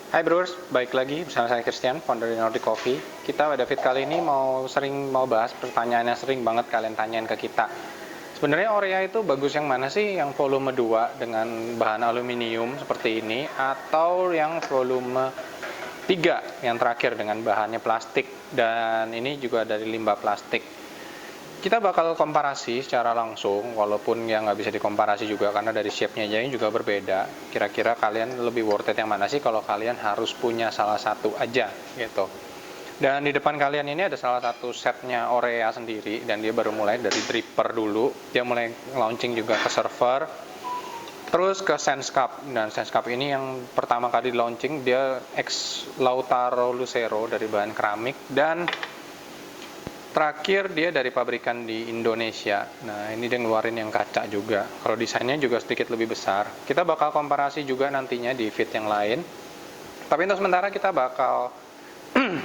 Hai Brewers, baik lagi bersama saya Christian, founder dari Nordic Coffee. Kita pada feed kali ini mau bahas pertanyaan yang sering banget kalian tanyain ke kita. Sebenarnya Orea itu bagus yang mana sih? Yang volume 2 dengan bahan aluminium seperti ini atau yang volume 3 yang terakhir dengan bahannya plastik dan ini juga dari limbah plastik. Kita bakal komparasi secara langsung, walaupun ya nggak bisa dikomparasi juga karena dari shape-nya aja juga berbeda. Kira-kira kalian lebih worth it yang mana sih kalau kalian harus punya salah satu aja gitu. Dan di depan kalian ini ada salah satu setnya Orea sendiri dan dia baru mulai dari dripper dulu. Dia mulai launching juga ke server, terus ke Sense Cup. Dan Sense Cup ini yang pertama kali launching dia ex Lautaro Lucero dari bahan keramik dan terakhir dia dari pabrikan di Indonesia. Nah ini dia ngeluarin yang kaca juga. Kalau desainnya juga sedikit lebih besar. Kita bakal komparasi juga nantinya di feed yang lain. Tapi untuk sementara kita bakal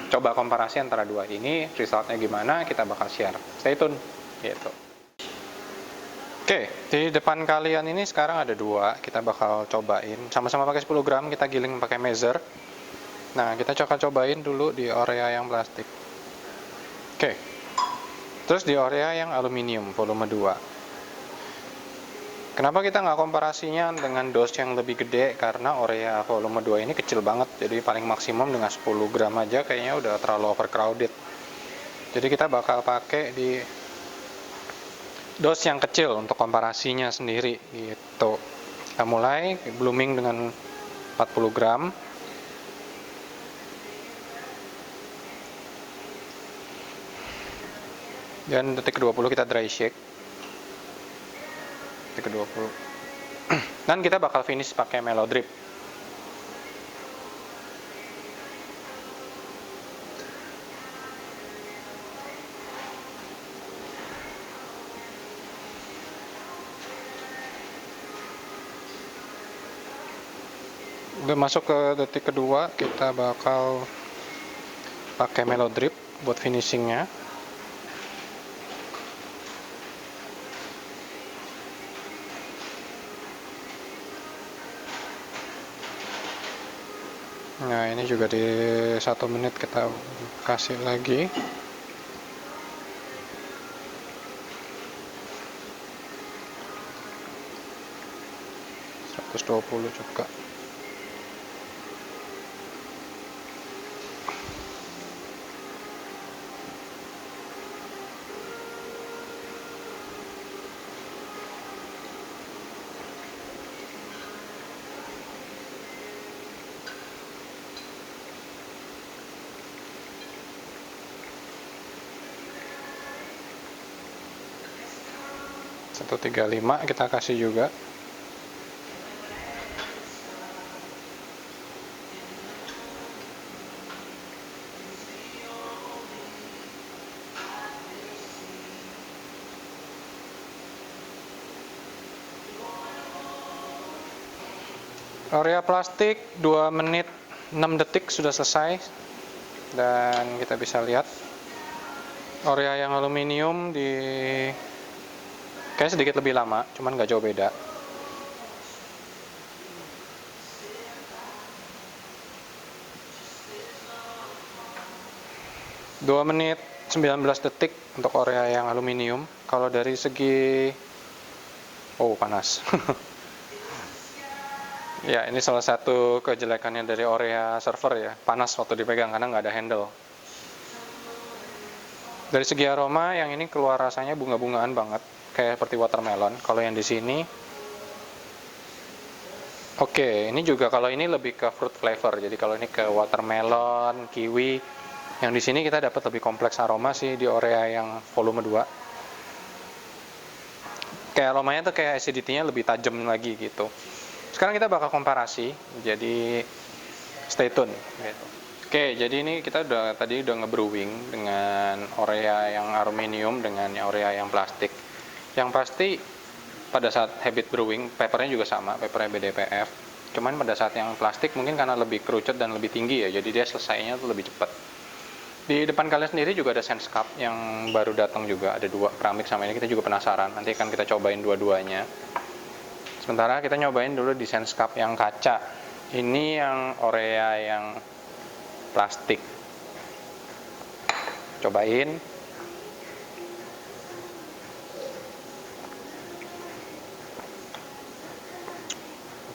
coba komparasi antara dua ini. Resultnya gimana kita bakal share. Stay tune. Gitu. Oke, di depan kalian ini sekarang ada dua. Kita bakal cobain. Sama-sama pakai 10 gram. Kita giling pakai measure. Nah kita cobain dulu di Orea yang plastik. Oke. Terus di Orea yang aluminium volume 2. Kenapa kita nggak komparasinya dengan dos yang lebih gede? Karena Orea volume 2 ini kecil banget. Jadi paling maksimum dengan 10 gram aja kayaknya udah terlalu overcrowded. Jadi kita bakal pakai di dos yang kecil untuk komparasinya sendiri gitu. Kita mulai blooming dengan 40 gram. Dan detik ke-20 kita dry shake. Detik ke-20. Dan kita bakal finish pakai mellow drip. Udah masuk ke detik kedua, kita bakal pakai mellow drip buat finishingnya. Nah ini juga di 1 menit kita kasih lagi. $120 juga. $135 kita kasih juga. Orea plastik 2 menit 6 detik sudah selesai. Dan kita bisa lihat Orea yang aluminium di kayak sedikit lebih lama, cuman nggak jauh beda. Dua menit 19 detik untuk Orea yang aluminium. Kalau dari segi panas. Ya, ini salah satu kejelekannya dari Orea server ya, panas waktu dipegang karena nggak ada handle. Dari segi aroma, yang ini keluar rasanya bunga-bungaan banget, kayak seperti watermelon. Kalau yang di sini, ini juga kalau ini lebih ke fruit flavor. Jadi kalau ini ke watermelon, kiwi, yang di sini kita dapat lebih kompleks aroma sih di Orea yang volume 2. Kayak aromanya tuh kayak acidity-nya lebih tajam lagi gitu. Sekarang kita bakal komparasi, jadi stay tune. Gitu. Oke, jadi ini kita tadi udah ngebrewing dengan Orea yang aluminium dengan Orea yang plastik. Yang pasti pada saat habit brewing, papernya juga sama, papernya BDPF. Cuman pada saat yang plastik mungkin karena lebih kerucut dan lebih tinggi ya, jadi dia selesainya tuh lebih cepat. Di depan kalian sendiri juga ada Sense Cup yang baru datang juga, ada 2 keramik sama ini, kita juga penasaran. Nanti akan kita cobain dua-duanya. Sementara kita nyobain dulu di Sense Cup yang kaca. Ini yang Orea yang plastik. Cobain.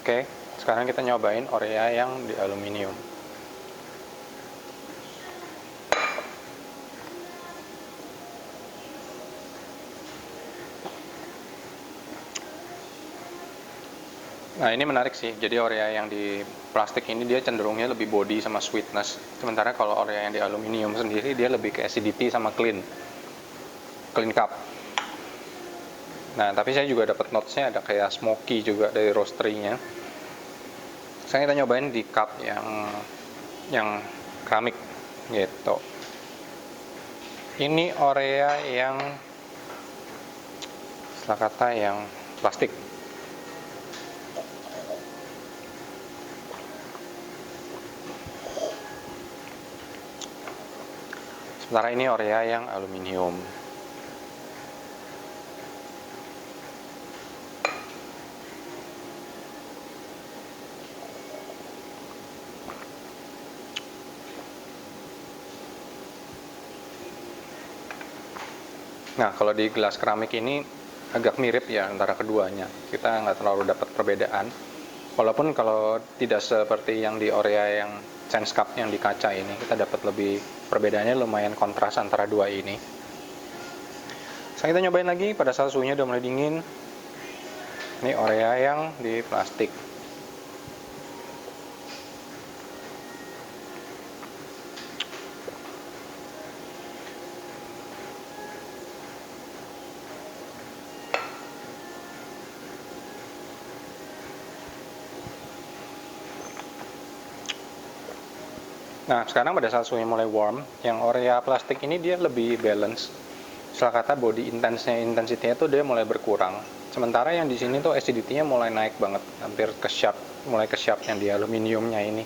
Oke, sekarang kita nyobain Orea yang di aluminium. Nah, ini menarik sih. Jadi Orea yang di plastik ini dia cenderungnya lebih body sama sweetness. Sementara kalau Orea yang di aluminium sendiri dia lebih ke acidity sama clean cup. Nah, tapi saya juga dapat notesnya ada kayak smoky juga dari roastery-nya. Sekarang kita nyobain di cup yang keramik gitu. Ini Orea yang setelah kata yang plastik. Sementara ini Orea yang aluminium. Nah, kalau di gelas keramik ini agak mirip ya antara keduanya. Kita nggak terlalu dapat perbedaan. Walaupun kalau tidak seperti yang di Orea yang Sense Cup yang di kaca ini, kita dapat lebih perbedaannya lumayan kontras antara dua ini. Sekarang kita nyobain lagi pada saat suhunya udah mulai dingin. Ini Orea yang di plastik. Nah, sekarang pada saat suhunya mulai warm, yang Orea plastik ini dia lebih balance. Setelah kata body intensity-nya tuh dia mulai berkurang. Sementara yang di sini tuh acidity-nya mulai naik banget, hampir ke sharp, mulai ke sharp yang di aluminiumnya ini.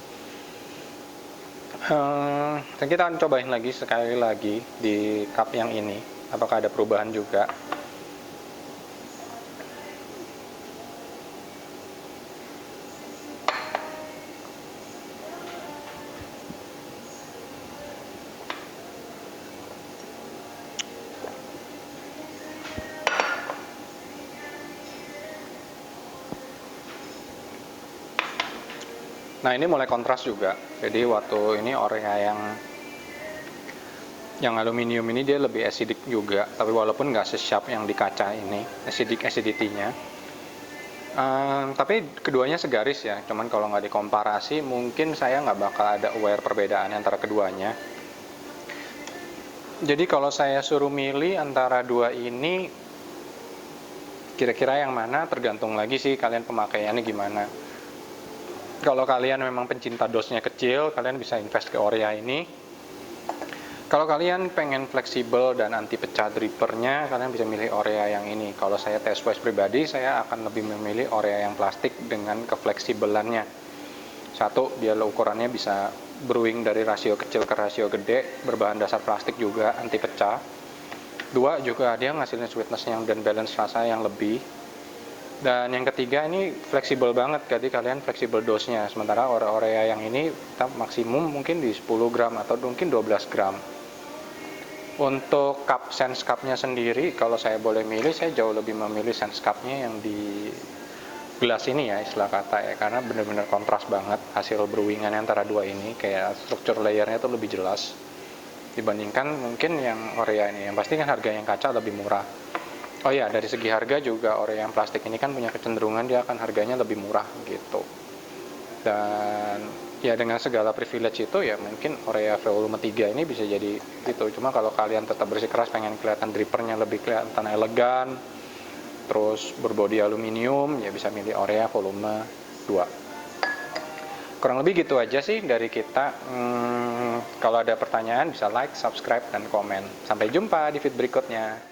Dan kita akan cobain lagi sekali lagi di cup yang ini, apakah ada perubahan juga. Nah, ini mulai kontras juga. Jadi waktu ini Orea yang aluminium ini dia lebih acidic juga, tapi walaupun nggak se-sharp yang di kaca ini, acidity-nya. Tapi keduanya segaris ya, cuman kalau nggak dikomparasi mungkin saya nggak bakal ada aware perbedaan antara keduanya. Jadi kalau saya suruh milih antara dua ini, kira-kira yang mana tergantung lagi sih kalian pemakaiannya gimana. Kalau kalian memang pencinta dosnya kecil, kalian bisa invest ke Orea ini. Kalau kalian pengen fleksibel dan anti pecah drippernya, kalian bisa milih Orea yang ini. Kalau saya test wise pribadi, saya akan lebih memilih Orea yang plastik dengan kefleksibelannya. Satu, dia ukurannya bisa brewing dari rasio kecil ke rasio gede, berbahan dasar plastik juga, anti pecah. Dua, juga dia ngasilin sweetness dan balance rasa yang lebih. Dan yang ketiga ini fleksibel banget, jadi kalian fleksibel dosnya. Sementara Orea yang ini kita maksimum mungkin di 10 gram atau mungkin 12 gram. Untuk Sense Cup-nya sendiri, kalau saya boleh milih, saya jauh lebih memilih Sense Cup-nya yang di gelas ini ya, istilah kata ya, karena benar-benar kontras banget hasil brewingan antara dua ini, kayak struktur layernya tuh lebih jelas dibandingkan mungkin yang Orea ini. Yang pasti kan harga yang kaca lebih murah. Oh ya, dari segi harga juga Orea yang plastik ini kan punya kecenderungan dia akan harganya lebih murah gitu. Dan ya dengan segala privilege itu ya mungkin Orea volume 3 ini bisa jadi gitu. Cuma kalau kalian tetap bersikeras pengen kelihatan drippernya lebih kelihatan elegan, terus berbodi aluminium, ya bisa milih Orea volume 2. Kurang lebih gitu aja sih dari kita. Kalau ada pertanyaan bisa like, subscribe, dan komen. Sampai jumpa di feed berikutnya.